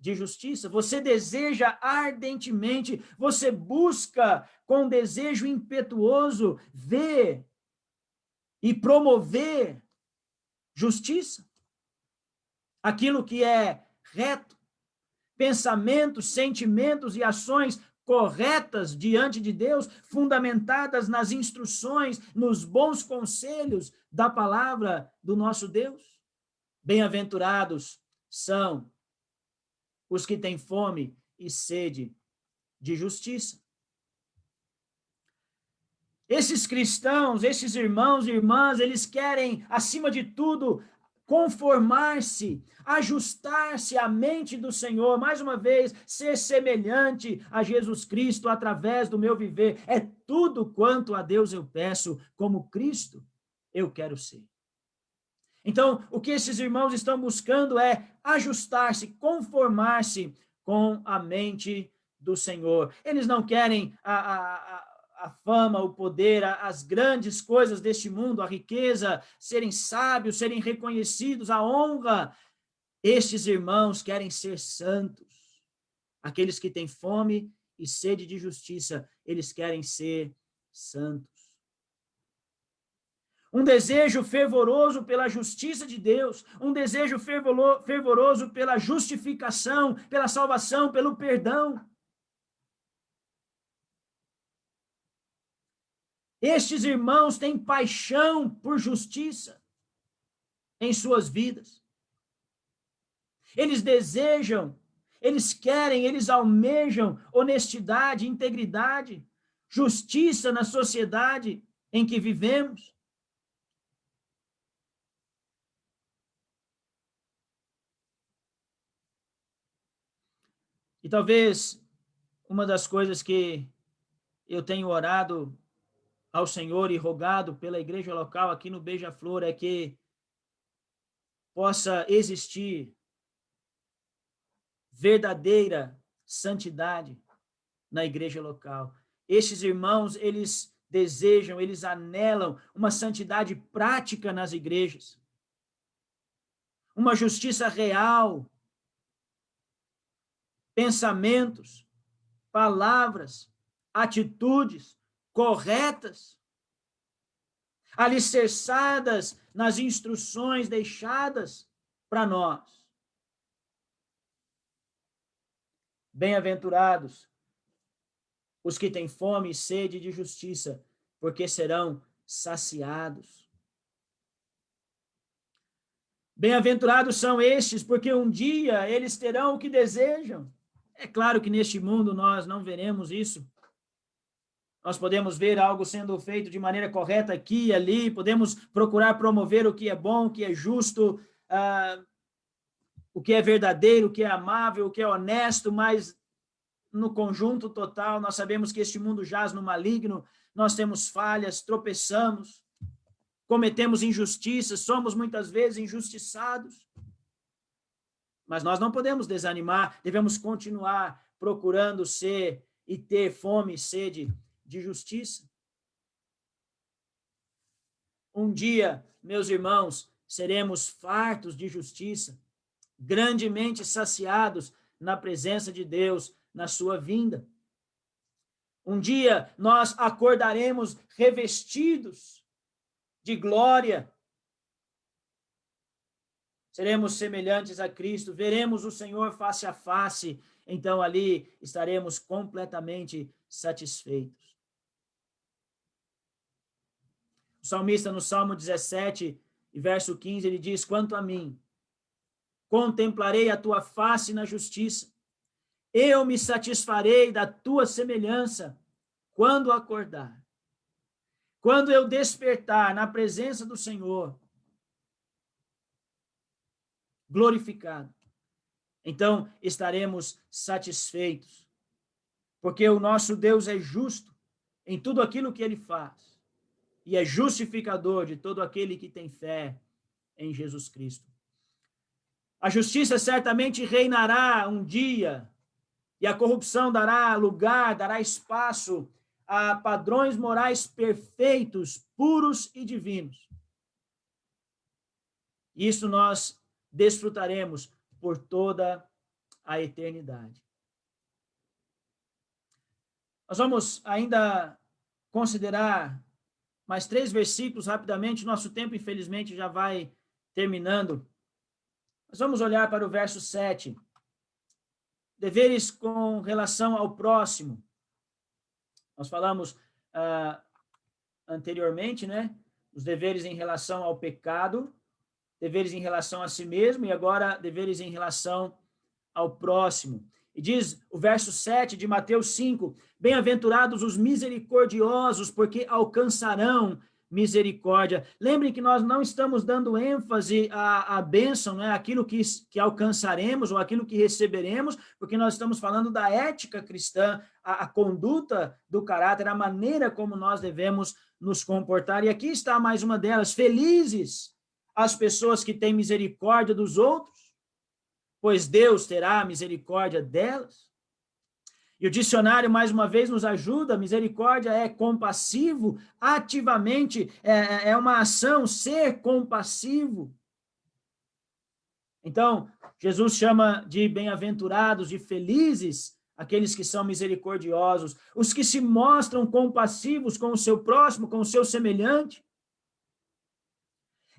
Speaker 1: de justiça? Você deseja ardentemente, você busca com desejo impetuoso ver e promover justiça? Aquilo que é reto, pensamentos, sentimentos e ações corretas diante de Deus, fundamentadas nas instruções, nos bons conselhos da palavra do nosso Deus. Bem-aventurados são os que têm fome e sede de justiça. Esses cristãos, esses irmãos e irmãs, eles querem, acima de tudo, conformar-se, ajustar-se à mente do Senhor, mais uma vez, ser semelhante a Jesus Cristo através do meu viver. É tudo quanto a Deus eu peço, como Cristo eu quero ser. Então, o que esses irmãos estão buscando é ajustar-se, conformar-se com a mente do Senhor. Eles não querem a fama, o poder, as grandes coisas deste mundo, a riqueza, serem sábios, serem reconhecidos, a honra. Estes irmãos querem ser santos. Aqueles que têm fome e sede de justiça, eles querem ser santos. Um desejo fervoroso pela justiça de Deus, um desejo fervoroso pela justificação, pela salvação, pelo perdão. Estes irmãos têm paixão por justiça em suas vidas. Eles desejam, eles querem, eles almejam honestidade, integridade, justiça na sociedade em que vivemos. E talvez uma das coisas que eu tenho orado ao Senhor e rogado pela igreja local aqui no Beija-Flor é que possa existir verdadeira santidade na igreja local. Estes irmãos, eles desejam, eles anelam uma santidade prática nas igrejas, uma justiça real, pensamentos, palavras, atitudes corretas, alicerçadas nas instruções deixadas para nós. Bem-aventurados os que têm fome e sede de justiça, porque serão saciados. Bem-aventurados são estes, porque um dia eles terão o que desejam. É claro que neste mundo nós não veremos isso. Nós podemos ver algo sendo feito de maneira correta aqui e ali, podemos procurar promover o que é bom, o que é justo, o que é verdadeiro, o que é amável, o que é honesto, mas no conjunto total nós sabemos que este mundo jaz no maligno, nós temos falhas, tropeçamos, cometemos injustiças, somos muitas vezes injustiçados. Mas nós não podemos desanimar, devemos continuar procurando ser e ter fome e sede de justiça. Um dia, meus irmãos, seremos fartos de justiça, grandemente saciados na presença de Deus, na sua vinda. Um dia nós acordaremos revestidos de glória. Seremos semelhantes a Cristo, veremos o Senhor face a face, então ali estaremos completamente satisfeitos. O salmista no Salmo 17, verso 15, ele diz: quanto a mim, contemplarei a tua face na justiça, eu me satisfarei da tua semelhança quando acordar. Quando eu despertar na presença do Senhor, glorificado, então estaremos satisfeitos, porque o nosso Deus é justo em tudo aquilo que ele faz, e é justificador de todo aquele que tem fé em Jesus Cristo. A justiça certamente reinará um dia, e a corrupção dará lugar, dará espaço a padrões morais perfeitos, puros e divinos. Isso nós desfrutaremos por toda a eternidade. Nós vamos ainda considerar mais 3 versículos rapidamente, nosso tempo infelizmente já vai terminando. Nós vamos olhar para o verso 7. Deveres com relação ao próximo. Nós falamos anteriormente, né? Os deveres em relação ao pecado, deveres em relação a si mesmo e agora deveres em relação ao próximo. E diz o verso 7 de Mateus 5, bem-aventurados os misericordiosos, porque alcançarão misericórdia. Lembrem que nós não estamos dando ênfase à bênção, né? Aquilo que alcançaremos ou aquilo que receberemos, porque nós estamos falando da ética cristã, a conduta do caráter, a maneira como nós devemos nos comportar. E aqui está mais uma delas: felizes as pessoas que têm misericórdia dos outros, pois Deus terá misericórdia delas. E o dicionário, mais uma vez, nos ajuda. Misericórdia é compassivo, ativamente, é uma ação, ser compassivo. Então, Jesus chama de bem-aventurados, de felizes, aqueles que são misericordiosos, os que se mostram compassivos com o seu próximo, com o seu semelhante.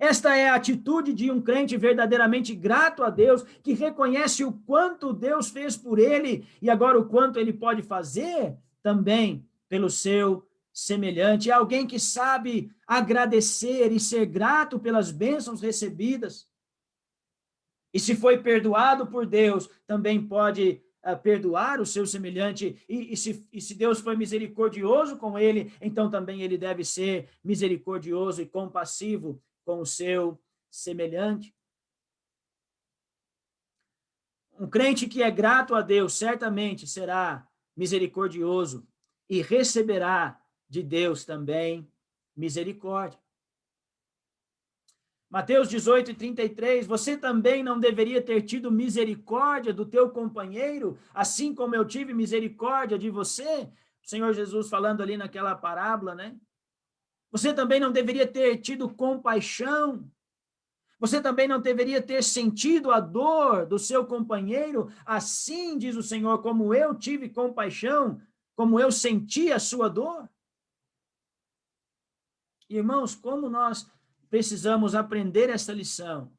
Speaker 1: Esta é a atitude de um crente verdadeiramente grato a Deus, que reconhece o quanto Deus fez por ele e agora o quanto ele pode fazer também pelo seu semelhante. É alguém que sabe agradecer e ser grato pelas bênçãos recebidas. E se foi perdoado por Deus, também pode perdoar o seu semelhante. E se Deus foi misericordioso com ele, então também ele deve ser misericordioso e compassivo com o seu semelhante. Um crente que é grato a Deus certamente será misericordioso e receberá de Deus também misericórdia. Mateus 18:33, você também não deveria ter tido misericórdia do teu companheiro, assim como eu tive misericórdia de você? O Senhor Jesus falando ali naquela parábola, né? Você também não deveria ter tido compaixão? Você também não deveria ter sentido a dor do seu companheiro? Assim, diz o Senhor, como eu tive compaixão, como eu senti a sua dor? Irmãos, como nós precisamos aprender essa lição?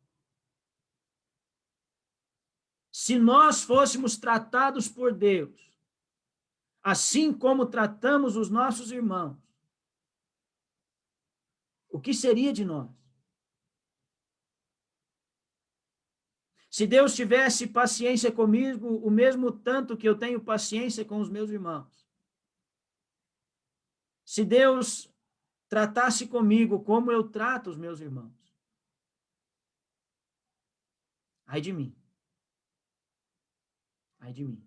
Speaker 1: Se nós fôssemos tratados por Deus, assim como tratamos os nossos irmãos, o que seria de nós? Se Deus tivesse paciência comigo, o mesmo tanto que eu tenho paciência com os meus irmãos. Se Deus tratasse comigo como eu trato os meus irmãos. Ai de mim. Ai de mim.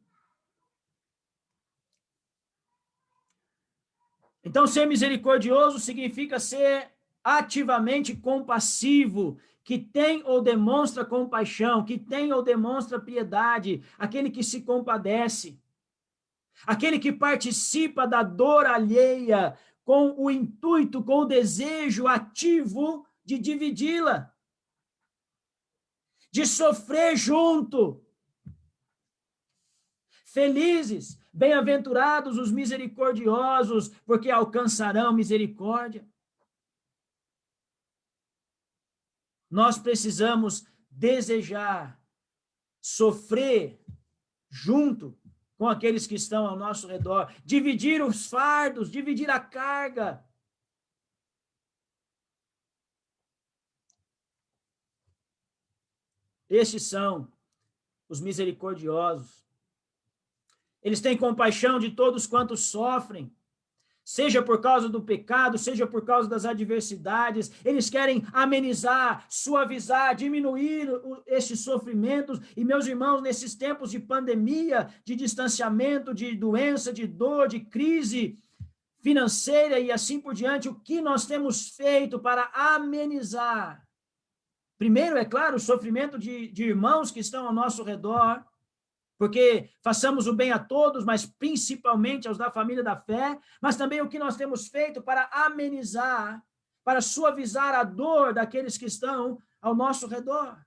Speaker 1: Então, ser misericordioso significa ser ativamente compassivo, que tem ou demonstra compaixão, que tem ou demonstra piedade, aquele que se compadece, aquele que participa da dor alheia com o intuito, com o desejo ativo de dividi-la, de sofrer junto. Felizes, bem-aventurados os misericordiosos, porque alcançarão misericórdia. Nós precisamos desejar sofrer junto com aqueles que estão ao nosso redor, dividir os fardos, dividir a carga. Estes são os misericordiosos. Eles têm compaixão de todos quantos sofrem, seja por causa do pecado, seja por causa das adversidades. Eles querem amenizar, suavizar, diminuir estes sofrimentos. E, meus irmãos, nesses tempos de pandemia, de distanciamento, de doença, de dor, de crise financeira e assim por diante, o que nós temos feito para amenizar? Primeiro, é claro, o sofrimento de irmãos que estão ao nosso redor, porque façamos o bem a todos, mas principalmente aos da família da fé, mas também o que nós temos feito para amenizar, para suavizar a dor daqueles que estão ao nosso redor.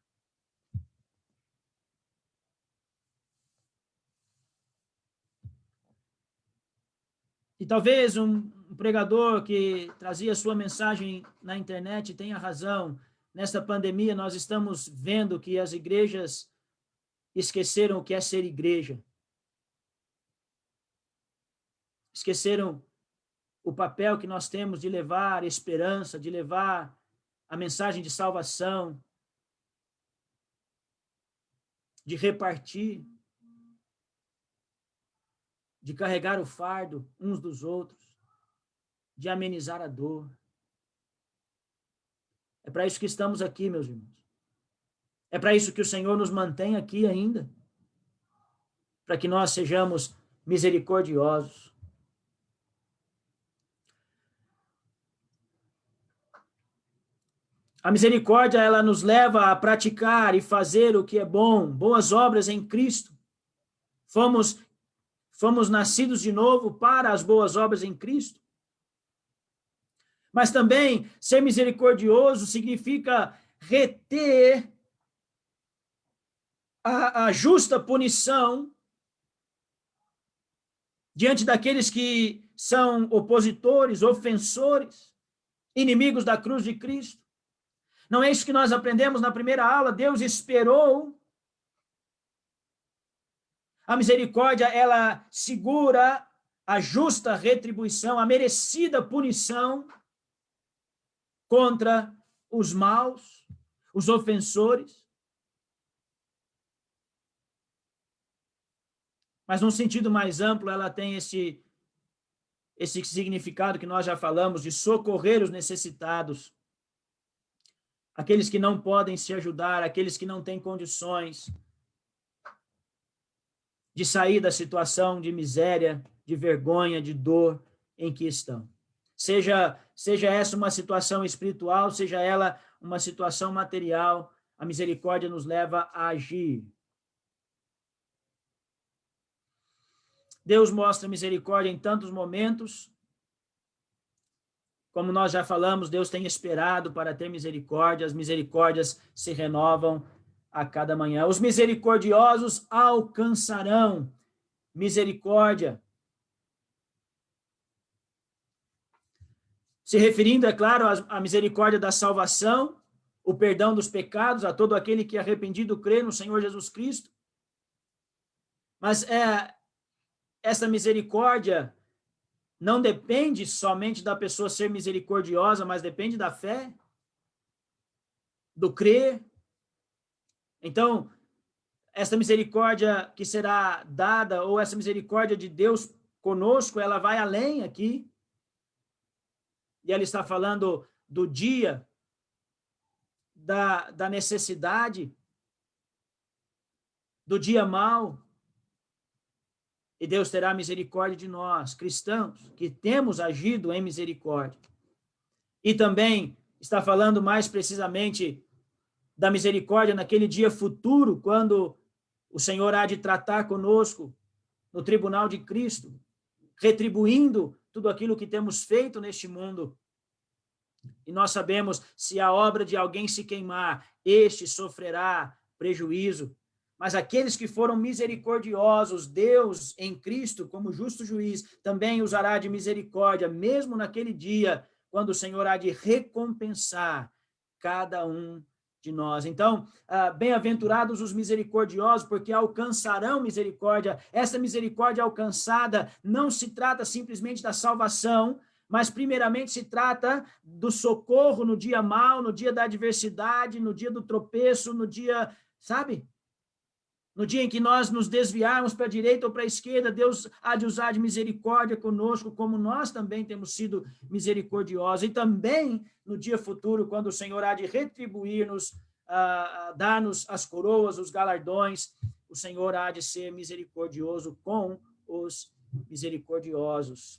Speaker 1: E talvez um pregador que trazia sua mensagem na internet tenha razão. Nesta pandemia, nós estamos vendo que as igrejas esqueceram o que é ser igreja. Esqueceram o papel que nós temos de levar esperança, de levar a mensagem de salvação, de repartir, de carregar o fardo uns dos outros, de amenizar a dor. É para isso que estamos aqui, meus irmãos. É para isso que o Senhor nos mantém aqui ainda, para que nós sejamos misericordiosos. A misericórdia, ela nos leva a praticar e fazer o que é bom, boas obras em Cristo. Fomos nascidos de novo para as boas obras em Cristo. Mas também ser misericordioso significa reter a justa punição diante daqueles que são opositores, ofensores, inimigos da cruz de Cristo. Não é isso que nós aprendemos na primeira aula? Deus esperou. A misericórdia, ela segura a justa retribuição, a merecida punição contra os maus, os ofensores. Mas, num sentido mais amplo, ela tem esse significado que nós já falamos, de socorrer os necessitados, aqueles que não podem se ajudar, aqueles que não têm condições de sair da situação de miséria, de vergonha, de dor em que estão. Seja essa uma situação espiritual, seja ela uma situação material, a misericórdia nos leva a agir. Deus mostra misericórdia em tantos momentos. Como nós já falamos, Deus tem esperado para ter misericórdia. As misericórdias se renovam a cada manhã. Os misericordiosos alcançarão misericórdia. Se referindo, é claro, à misericórdia da salvação, o perdão dos pecados, a todo aquele que é arrependido crê no Senhor Jesus Cristo. Mas essa misericórdia não depende somente da pessoa ser misericordiosa, mas depende da fé, do crer. Então, essa misericórdia que será dada, ou essa misericórdia de Deus conosco, ela vai além aqui. E ela está falando do dia, da necessidade, do dia mau. E Deus terá misericórdia de nós, cristãos, que temos agido em misericórdia. E também está falando mais precisamente da misericórdia naquele dia futuro, quando o Senhor há de tratar conosco no tribunal de Cristo, retribuindo tudo aquilo que temos feito neste mundo. E nós sabemos, se a obra de alguém se queimar, este sofrerá prejuízo. Mas aqueles que foram misericordiosos, Deus em Cristo, como justo juiz, também usará de misericórdia, mesmo naquele dia, quando o Senhor há de recompensar cada um de nós. Então, bem-aventurados os misericordiosos, porque alcançarão misericórdia. Essa misericórdia alcançada não se trata simplesmente da salvação, mas primeiramente se trata do socorro no dia mau, no dia da adversidade, no dia do tropeço, no dia, sabe? No dia em que nós nos desviarmos para a direita ou para a esquerda, Deus há de usar de misericórdia conosco, como nós também temos sido misericordiosos. E também no dia futuro, quando o Senhor há de retribuir-nos, dar-nos as coroas, os galardões, o Senhor há de ser misericordioso com os misericordiosos.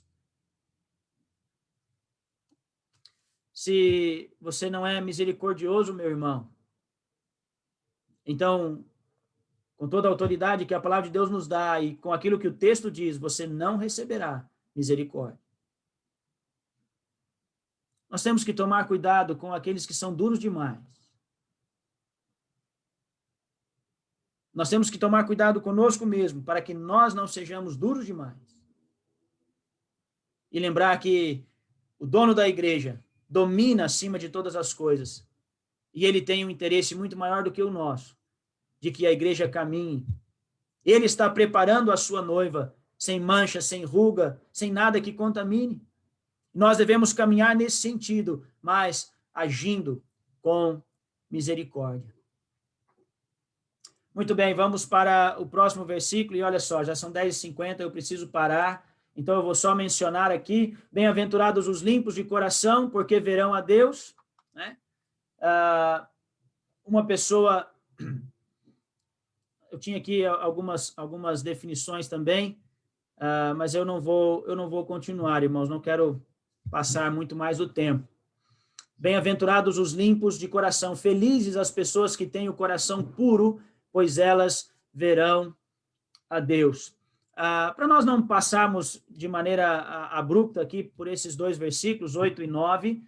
Speaker 1: Se você não é misericordioso, meu irmão, então, com toda a autoridade que a palavra de Deus nos dá e com aquilo que o texto diz, você não receberá misericórdia. Nós temos que tomar cuidado com aqueles que são duros demais. Nós temos que tomar cuidado conosco mesmo, para que nós não sejamos duros demais. E lembrar que o dono da igreja domina acima de todas as coisas. E ele tem um interesse muito maior do que o nosso, de que a igreja caminhe. Ele está preparando a sua noiva, sem mancha, sem ruga, sem nada que contamine. Nós devemos caminhar nesse sentido, mas agindo com misericórdia. Muito bem, vamos para o próximo versículo, e olha só, já são 10h50, eu preciso parar, então eu vou só mencionar aqui, bem-aventurados os limpos de coração, porque verão a Deus, né? Uma pessoa... Eu tinha aqui algumas definições também, mas eu não vou continuar, irmãos, não quero passar muito mais o tempo. Bem-aventurados os limpos de coração, felizes as pessoas que têm o coração puro, pois elas verão a Deus. Para nós não passarmos de maneira abrupta aqui por esses dois versículos, 8 e 9,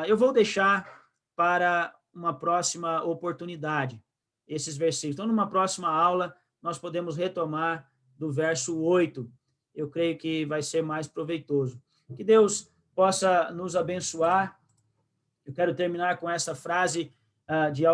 Speaker 1: eu vou deixar para uma próxima oportunidade esses versículos. Então, numa próxima aula, nós podemos retomar do verso 8. Eu creio que vai ser mais proveitoso. Que Deus possa nos abençoar. Eu quero terminar com essa frase de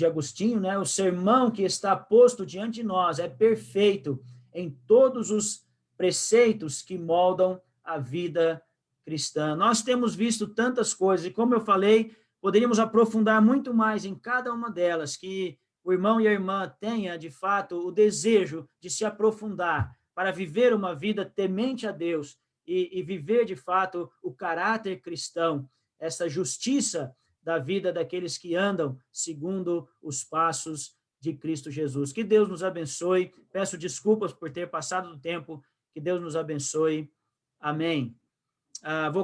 Speaker 1: Agostinho, né? O sermão que está posto diante de nós é perfeito em todos os preceitos que moldam a vida cristã. Nós temos visto tantas coisas, e como eu falei, poderíamos aprofundar muito mais em cada uma delas, que o irmão e a irmã tenha, de fato, o desejo de se aprofundar para viver uma vida temente a Deus e viver, de fato, o caráter cristão, essa justiça da vida daqueles que andam segundo os passos de Cristo Jesus. Que Deus nos abençoe. Peço desculpas por ter passado do tempo. Que Deus nos abençoe. Amém. Vou